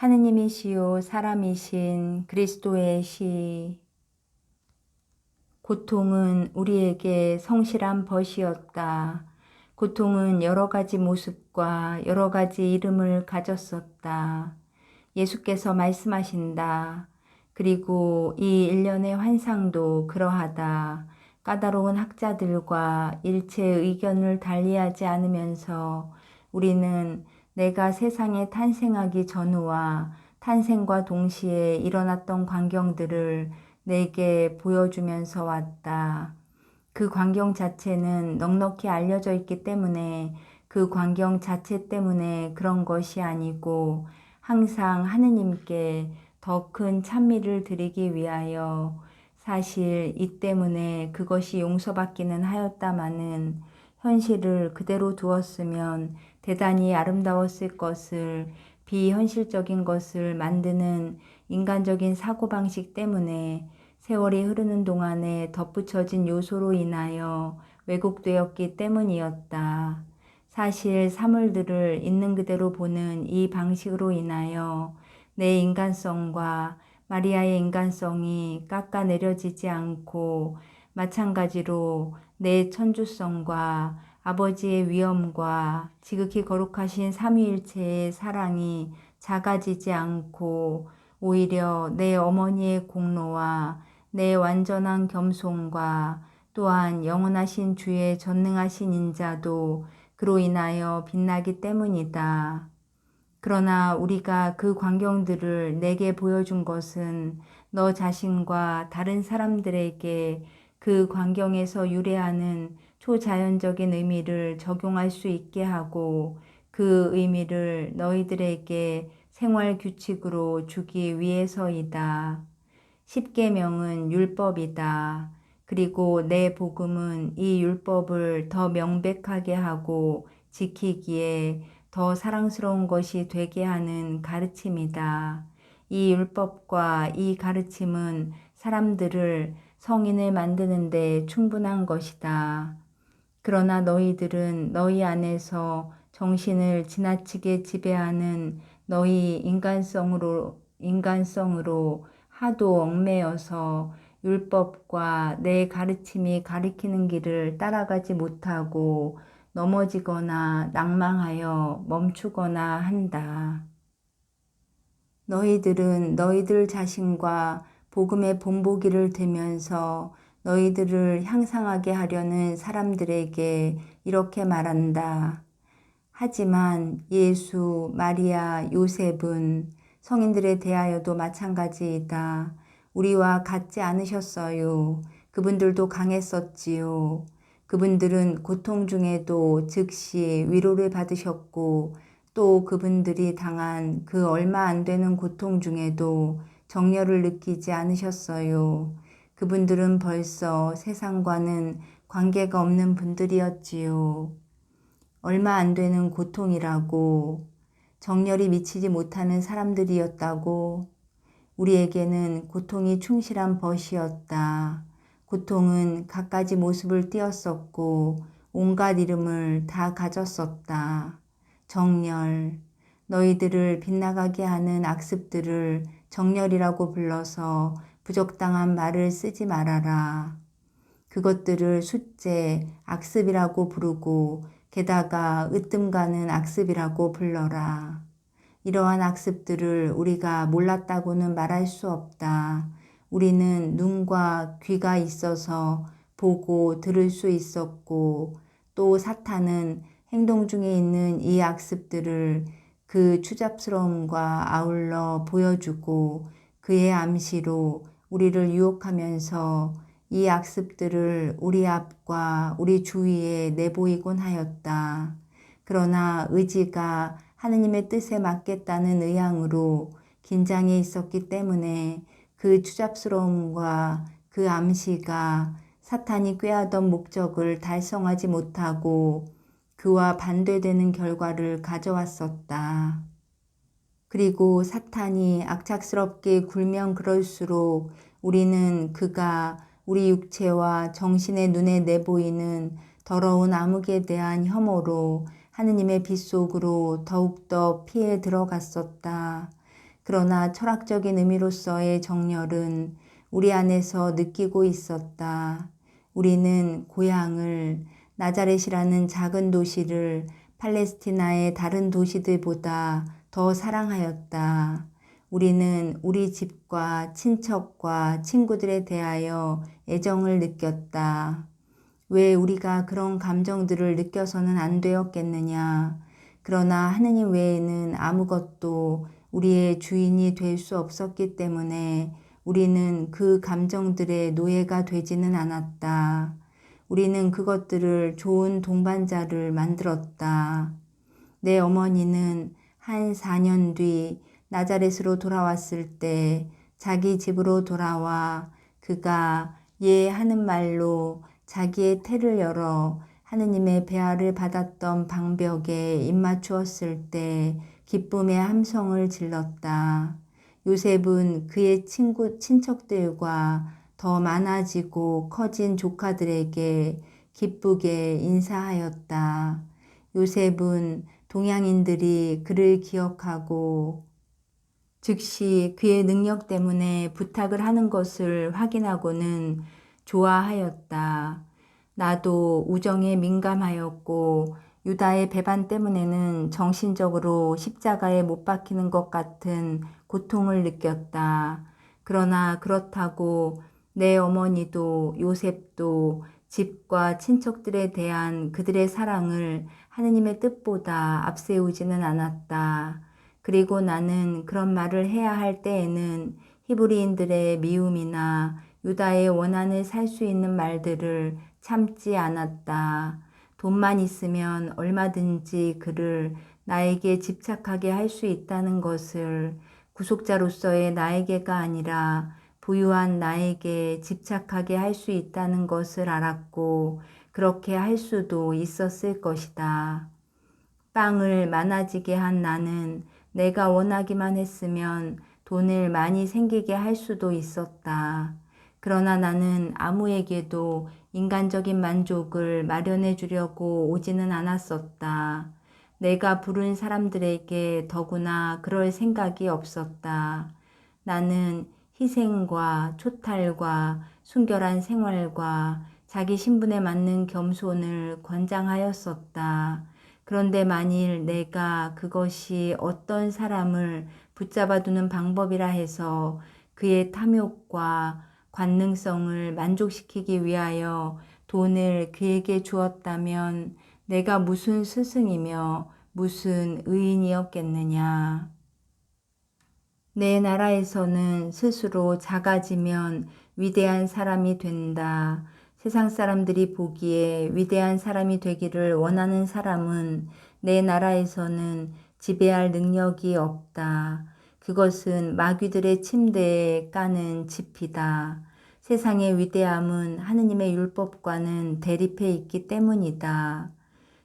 하느님이시요 사람이신 그리스도의 시. 고통은 우리에게 성실한 벗이었다. 고통은 여러 가지 모습과 여러 가지 이름을 가졌었다. 예수께서 말씀하신다. 그리고 이 일련의 환상도 그러하다. 까다로운 학자들과 일체의 의견을 달리하지 않으면서 우리는 내가 세상에 탄생하기 전후와 탄생과 동시에 일어났던 광경들을 내게 보여주면서 왔다. 그 광경 자체는 넉넉히 알려져 있기 때문에 그 광경 자체 때문에 그런 것이 아니고 항상 하느님께 더 큰 찬미를 드리기 위하여 사실 이 때문에 그것이 용서받기는 하였다마는 현실을 그대로 두었으면 대단히 아름다웠을 것을 비현실적인 것을 만드는 인간적인 사고방식 때문에 세월이 흐르는 동안에 덧붙여진 요소로 인하여 왜곡되었기 때문이었다. 사실 사물들을 있는 그대로 보는 이 방식으로 인하여 내 인간성과 마리아의 인간성이 깎아내려지지 않고 마찬가지로 내 천주성과 아버지의 위엄과 지극히 거룩하신 삼위일체의 사랑이 작아지지 않고 오히려 내 어머니의 공로와 내 완전한 겸손과 또한 영원하신 주의 전능하신 인자도 그로 인하여 빛나기 때문이다. 그러나 우리가 그 광경들을 내게 보여준 것은 너 자신과 다른 사람들에게 그 광경에서 유래하는 초자연적인 의미를 적용할 수 있게 하고 그 의미를 너희들에게 생활 규칙으로 주기 위해서이다. 십계명은 율법이다. 그리고 내 복음은 이 율법을 더 명백하게 하고 지키기에 더 사랑스러운 것이 되게 하는 가르침이다. 이 율법과 이 가르침은 사람들을 성인을 만드는 데 충분한 것이다. 그러나 너희들은 너희 안에서 정신을 지나치게 지배하는 너희 인간성으로 하도 얽매여서 율법과 내 가르침이 가리키는 길을 따라가지 못하고 넘어지거나 낭망하여 멈추거나 한다. 너희들은 너희들 자신과 복음의 본보기를 들면서 너희들을 향상하게 하려는 사람들에게 이렇게 말한다. 하지만 예수, 마리아, 요셉은 성인들에 대하여도 마찬가지이다. 우리와 같지 않으셨어요. 그분들도 강했었지요. 그분들은 고통 중에도 즉시 위로를 받으셨고 또 그분들이 당한 그 얼마 안 되는 고통 중에도 정열을 느끼지 않으셨어요. 그분들은 벌써 세상과는 관계가 없는 분들이었지요. 얼마 안 되는 고통이라고, 정열이 미치지 못하는 사람들이었다고. 우리에게는 고통이 충실한 벗이었다. 고통은 갖가지 모습을 띠었었고 온갖 이름을 다 가졌었다. 정열, 너희들을 빗나가게 하는 악습들을 정열이라고 불러서 부적당한 말을 쓰지 말아라. 그것들을 숫제, 악습이라고 부르고 게다가 으뜸가는 악습이라고 불러라. 이러한 악습들을 우리가 몰랐다고는 말할 수 없다. 우리는 눈과 귀가 있어서 보고 들을 수 있었고 또 사탄은 행동 중에 있는 이 악습들을 그 추잡스러움과 아울러 보여주고 그의 암시로 우리를 유혹하면서 이 악습들을 우리 앞과 우리 주위에 내보이곤 하였다. 그러나 의지가 하느님의 뜻에 맞겠다는 의향으로 긴장해 있었기 때문에 그 추잡스러움과 그 암시가 사탄이 꾀하던 목적을 달성하지 못하고 그와 반대되는 결과를 가져왔었다. 그리고 사탄이 악착스럽게 굴면 그럴수록 우리는 그가 우리 육체와 정신의 눈에 내보이는 더러운 암흑에 대한 혐오로 하느님의 빛 속으로 더욱더 피해 들어갔었다. 그러나 철학적인 의미로서의 정열은 우리 안에서 느끼고 있었다. 우리는 고향을, 나자렛이라는 작은 도시를 팔레스티나의 다른 도시들보다 더 사랑하였다. 우리는 우리 집과 친척과 친구들에 대하여 애정을 느꼈다. 왜 우리가 그런 감정들을 느껴서는 안 되었겠느냐. 그러나 하느님 외에는 아무것도 우리의 주인이 될 수 없었기 때문에 우리는 그 감정들의 노예가 되지는 않았다. 우리는 그것들을 좋은 동반자를 만들었다. 내 어머니는 한 4년 뒤 나자렛으로 돌아왔을 때 자기 집으로 돌아와 그가 예 하는 말로 자기의 태를 열어 하느님의 배아를 받았던 방벽에 입맞추었을 때 기쁨의 함성을 질렀다. 요셉은 그의 친척들과 더 많아지고 커진 조카들에게 기쁘게 인사하였다. 요셉은 동양인들이 그를 기억하고 즉시 그의 능력 때문에 부탁을 하는 것을 확인하고는 좋아하였다. 나도 우정에 민감하였고 유다의 배반 때문에는 정신적으로 십자가에 못 박히는 것 같은 고통을 느꼈다. 그러나 그렇다고 내 어머니도 요셉도 집과 친척들에 대한 그들의 사랑을 하느님의 뜻보다 앞세우지는 않았다. 그리고 나는 그런 말을 해야 할 때에는 히브리인들의 미움이나 유다의 원한을 살 수 있는 말들을 참지 않았다. 돈만 있으면 얼마든지 그를 나에게 집착하게 할 수 있다는 것을 구속자로서의 나에게가 아니라 부유한 나에게 집착하게 할 수 있다는 것을 알았고 그렇게 할 수도 있었을 것이다. 빵을 많아지게 한 나는 내가 원하기만 했으면 돈을 많이 생기게 할 수도 있었다. 그러나 나는 아무에게도 인간적인 만족을 마련해 주려고 오지는 않았었다. 내가 부른 사람들에게 더구나 그럴 생각이 없었다. 나는 희생과 초탈과 순결한 생활과 자기 신분에 맞는 겸손을 권장하였었다. 그런데 만일 내가 그것이 어떤 사람을 붙잡아두는 방법이라 해서 그의 탐욕과 관능성을 만족시키기 위하여 돈을 그에게 주었다면 내가 무슨 스승이며 무슨 의인이었겠느냐. 내 나라에서는 스스로 작아지면 위대한 사람이 된다. 세상 사람들이 보기에 위대한 사람이 되기를 원하는 사람은 내 나라에서는 지배할 능력이 없다. 그것은 마귀들의 침대에 까는 지피다. 세상의 위대함은 하느님의 율법과는 대립해 있기 때문이다.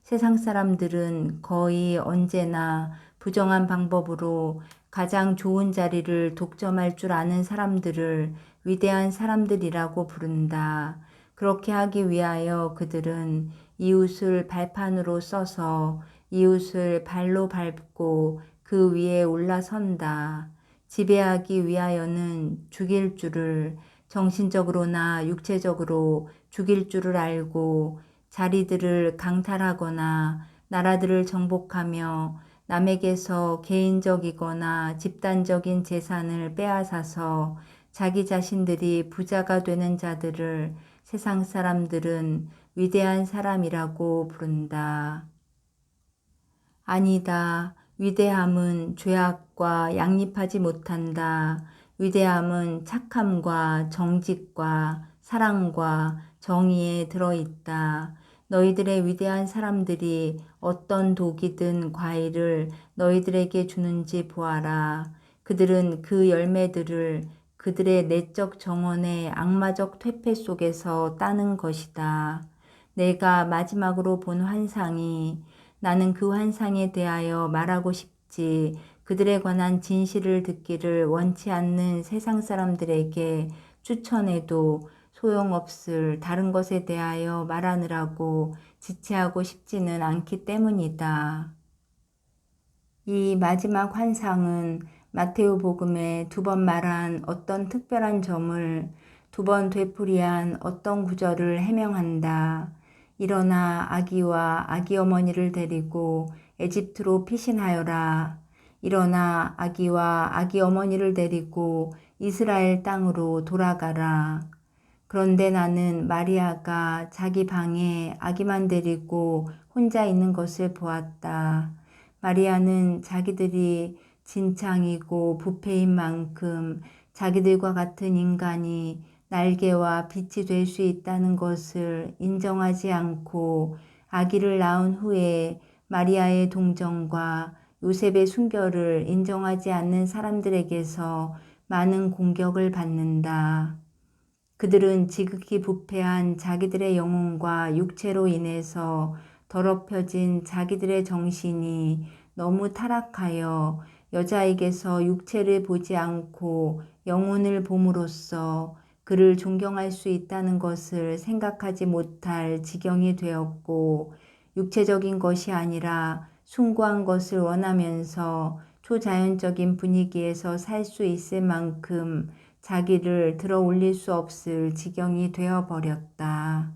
세상 사람들은 거의 언제나 부정한 방법으로 가장 좋은 자리를 독점할 줄 아는 사람들을 위대한 사람들이라고 부른다. 그렇게 하기 위하여 그들은 이웃을 발판으로 써서 이웃을 발로 밟고 그 위에 올라선다. 지배하기 위하여는 죽일 줄을 정신적으로나 육체적으로 죽일 줄을 알고 자리들을 강탈하거나 나라들을 정복하며 남에게서 개인적이거나 집단적인 재산을 빼앗아서 자기 자신들이 부자가 되는 자들을 세상 사람들은 위대한 사람이라고 부른다. 아니다. 위대함은 죄악과 양립하지 못한다. 위대함은 착함과 정직과 사랑과 정의에 들어있다. 너희들의 위대한 사람들이 어떤 독이든 과일을 너희들에게 주는지 보아라. 그들은 그 열매들을 그들의 내적 정원의 악마적 퇴폐 속에서 따는 것이다. 내가 마지막으로 본 환상이 나는 그 환상에 대하여 말하고 싶지 그들에 관한 진실을 듣기를 원치 않는 세상 사람들에게 추천해도 소용없을 다른 것에 대하여 말하느라고 지체하고 싶지는 않기 때문이다. 이 마지막 환상은 마테오 복음에 두 번 말한 어떤 특별한 점을 두 번 되풀이한 어떤 구절을 해명한다. 일어나 아기와 아기 어머니를 데리고 에집트로 피신하여라. 일어나 아기와 아기 어머니를 데리고 이스라엘 땅으로 돌아가라. 그런데 나는 마리아가 자기 방에 아기만 데리고 혼자 있는 것을 보았다. 마리아는 자기들이 진창이고 부패인 만큼 자기들과 같은 인간이 날개와 빛이 될 수 있다는 것을 인정하지 않고 아기를 낳은 후에 마리아의 동정과 요셉의 순결을 인정하지 않는 사람들에게서 많은 공격을 받는다. 그들은 지극히 부패한 자기들의 영혼과 육체로 인해서 더럽혀진 자기들의 정신이 너무 타락하여 여자에게서 육체를 보지 않고 영혼을 봄으로써 그를 존경할 수 있다는 것을 생각하지 못할 지경이 되었고, 육체적인 것이 아니라 숭고한 것을 원하면서 초자연적인 분위기에서 살 수 있을 만큼 자기를 들어 올릴 수 없을 지경이 되어버렸다.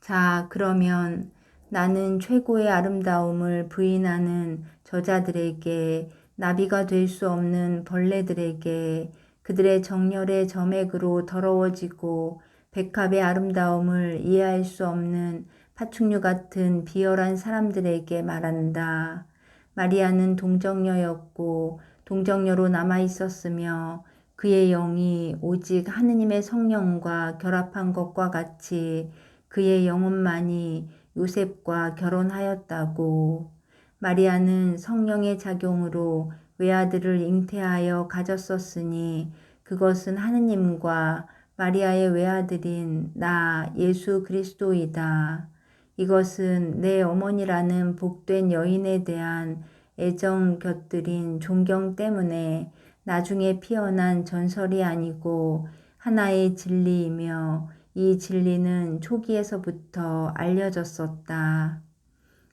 자, 그러면 나는 최고의 아름다움을 부인하는 저자들에게, 나비가 될 수 없는 벌레들에게, 그들의 정열의 점액으로 더러워지고 백합의 아름다움을 이해할 수 없는 파충류 같은 비열한 사람들에게 말한다. 마리아는 동정녀였고 동정녀로 남아 있었으며 그의 영이 오직 하느님의 성령과 결합한 것과 같이 그의 영혼만이 요셉과 결혼하였다고. 마리아는 성령의 작용으로 외아들을 잉태하여 가졌었으니 그것은 하느님과 마리아의 외아들인 나 예수 그리스도이다. 이것은 내 어머니라는 복된 여인에 대한 애정 곁들인 존경 때문에 나중에 피어난 전설이 아니고 하나의 진리이며, 이 진리는 초기에서부터 알려졌었다.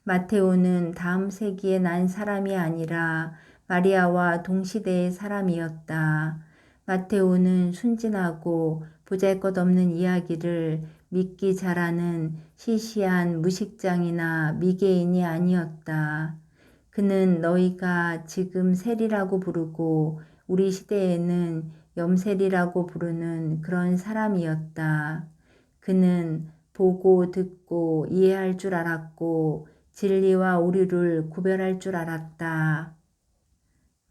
마테오는 다음 세기에 난 사람이 아니라 마리아와 동시대의 사람이었다. 마테오는 순진하고 보잘것없는 이야기를 믿기 잘하는 시시한 무식장이나 미개인이 아니었다. 그는 너희가 지금 세리라고 부르고 우리 시대에는 염세리라고 부르는 그런 사람이었다. 그는 보고 듣고 이해할 줄 알았고 진리와 오류를 구별할 줄 알았다.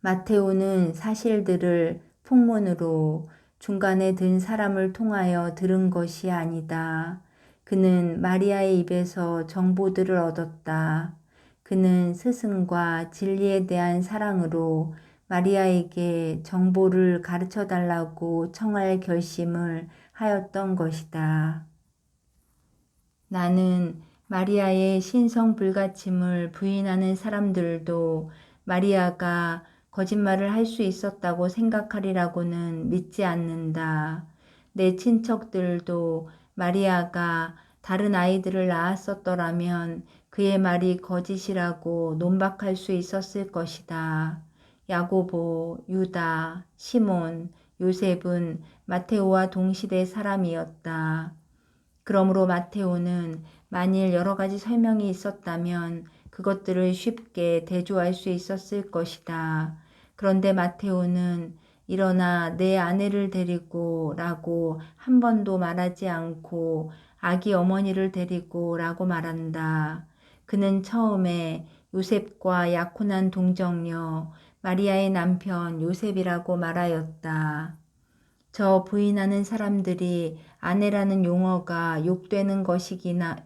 마테오는 사실들을 풍문으로 중간에 든 사람을 통하여 들은 것이 아니다. 그는 마리아의 입에서 정보들을 얻었다. 그는 스승과 진리에 대한 사랑으로 마리아에게 정보를 가르쳐 달라고 청할 결심을 하였던 것이다. 나는 마리아의 신성 불가침을 부인하는 사람들도 마리아가 거짓말을 할 수 있었다고 생각하리라고는 믿지 않는다. 내 친척들도 마리아가 다른 아이들을 낳았었더라면 그의 말이 거짓이라고 논박할 수 있었을 것이다. 야고보, 유다, 시몬, 요셉은 마테오와 동시대 사람이었다. 그러므로 마테오는 만일 여러 가지 설명이 있었다면 그것들을 쉽게 대조할 수 있었을 것이다. 그런데 마테오는 일어나 내 아내를 데리고 라고 한 번도 말하지 않고 아기 어머니를 데리고 라고 말한다. 그는 처음에 요셉과 약혼한 동정녀 마리아의 남편 요셉이라고 말하였다. 저 부인하는 사람들이 아내라는 용어가 욕되는 것이기나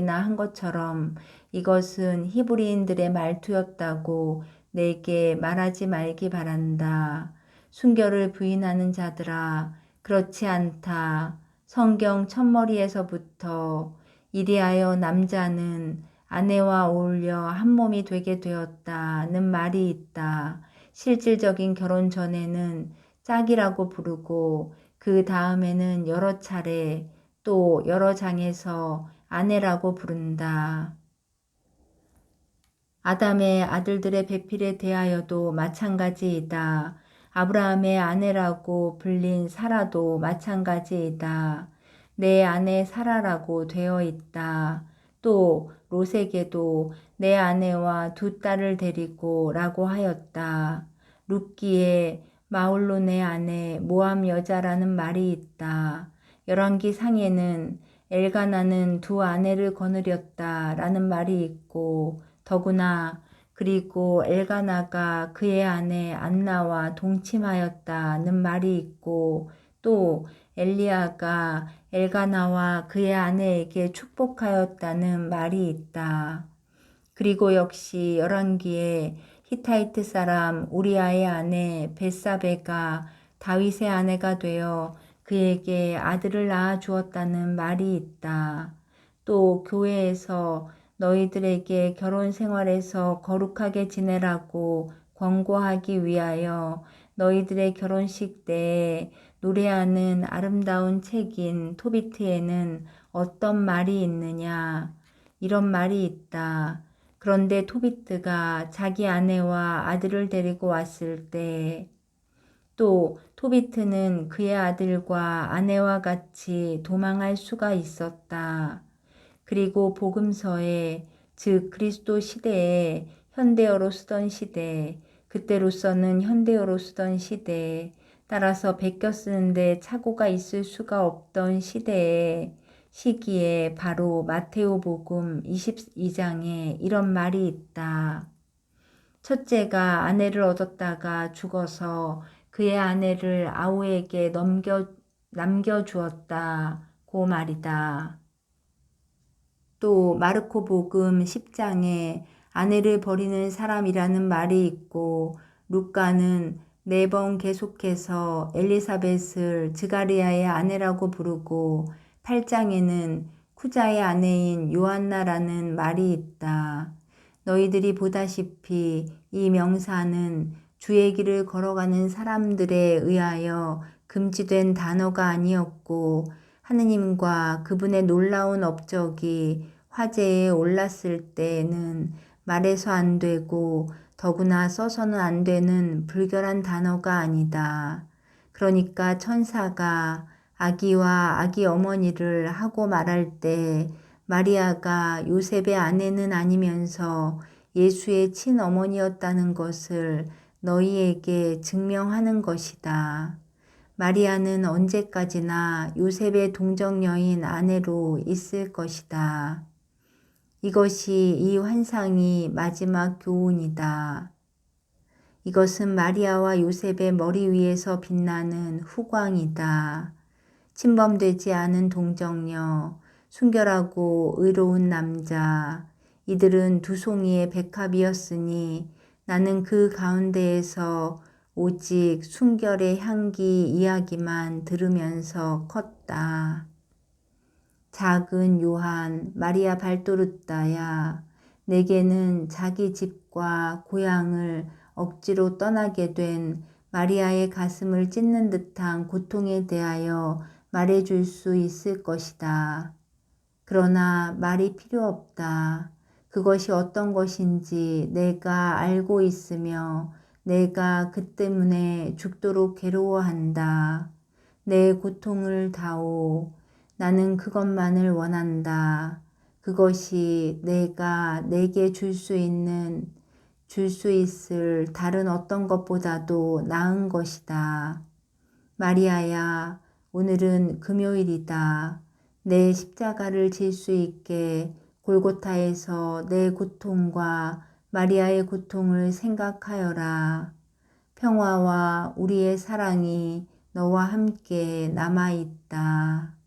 한 것처럼 이것은 히브리인들의 말투였다고 내게 말하지 말기 바란다. 순결을 부인하는 자들아, 그렇지 않다. 성경 첫머리에서부터 이리하여 남자는 아내와 어울려 한 몸이 되게 되었다는 말이 있다. 실질적인 결혼 전에는 짝이라고 부르고 그 다음에는 여러 차례 또 여러 장에서 아내라고 부른다. 아담의 아들들의 배필에 대하여도 마찬가지이다. 아브라함의 아내라고 불린 사라도 마찬가지이다. 내 아내 사라라고 되어 있다. 또 롯에게도 내 아내와 두 딸을 데리고 라고 하였다. 룻기에 마홀로 내 아내 모함 여자라는 말이 있다. 열왕기 상에는 엘가나는 두 아내를 거느렸다 라는 말이 있고 더구나 그리고 엘가나가 그의 아내 안나와 동침하였다는 말이 있고 또 엘리야가 엘가나와 그의 아내에게 축복하였다는 말이 있다. 그리고 역시 열왕기에 히타이트 사람 우리아의 아내 벳사베가 다윗의 아내가 되어 그에게 아들을 낳아 주었다는 말이 있다. 또 교회에서 너희들에게 결혼 생활에서 거룩하게 지내라고 권고하기 위하여 너희들의 결혼식 때에 노래하는 아름다운 책인 토비트에는 어떤 말이 있느냐? 이런 말이 있다. 그런데 토비트가 자기 아내와 아들을 데리고 왔을 때 또 토비트는 그의 아들과 아내와 같이 도망할 수가 있었다. 그리고 복음서에 즉 그리스도 시대에 현대어로 쓰던 시대, 그때로서는 현대어로 쓰던 시대, 따라서 베껴 쓰는데 착오가 있을 수가 없던 시기에 바로 마테오복음 22장에 이런 말이 있다. 첫째가 아내를 얻었다가 죽어서 그의 아내를 아우에게 남겨주었다고 말이다. 또 마르코복음 10장에 아내를 버리는 사람이라는 말이 있고 루카는 4번 계속해서 엘리사벳을 드가리아의 아내라고 부르고 8장에는 쿠자의 아내인 요한나라는 말이 있다. 너희들이 보다시피 이 명사는 주의 길을 걸어가는 사람들에 의하여 금지된 단어가 아니었고 하느님과 그분의 놀라운 업적이 화제에 올랐을 때에는 말해서 안 되고 더구나 써서는 안 되는 불결한 단어가 아니다. 그러니까 천사가 아기와 아기 어머니를 하고 말할 때 마리아가 요셉의 아내는 아니면서 예수의 친어머니였다는 것을 너희에게 증명하는 것이다. 마리아는 언제까지나 요셉의 동정녀인 아내로 있을 것이다. 이것이 이 환상이 마지막 교훈이다. 이것은 마리아와 요셉의 머리 위에서 빛나는 후광이다. 침범되지 않은 동정녀, 순결하고 의로운 남자, 이들은 두 송이의 백합이었으니 나는 그 가운데에서 오직 순결의 향기 이야기만 들으면서 컸다. 작은 요한, 마리아 발도르따야, 내게는 자기 집과 고향을 억지로 떠나게 된 마리아의 가슴을 찢는 듯한 고통에 대하여 말해줄 수 있을 것이다. 그러나 말이 필요 없다. 그것이 어떤 것인지 내가 알고 있으며 내가 그 때문에 죽도록 괴로워한다. 내 고통을 다오. 나는 그것만을 원한다. 그것이 내가 내게 줄 수 있을 다른 어떤 것보다도 나은 것이다. 마리아야, 오늘은 금요일이다. 내 십자가를 질 수 있게 골고타에서 내 고통과 마리아의 고통을 생각하여라. 평화와 우리의 사랑이 너와 함께 남아있다.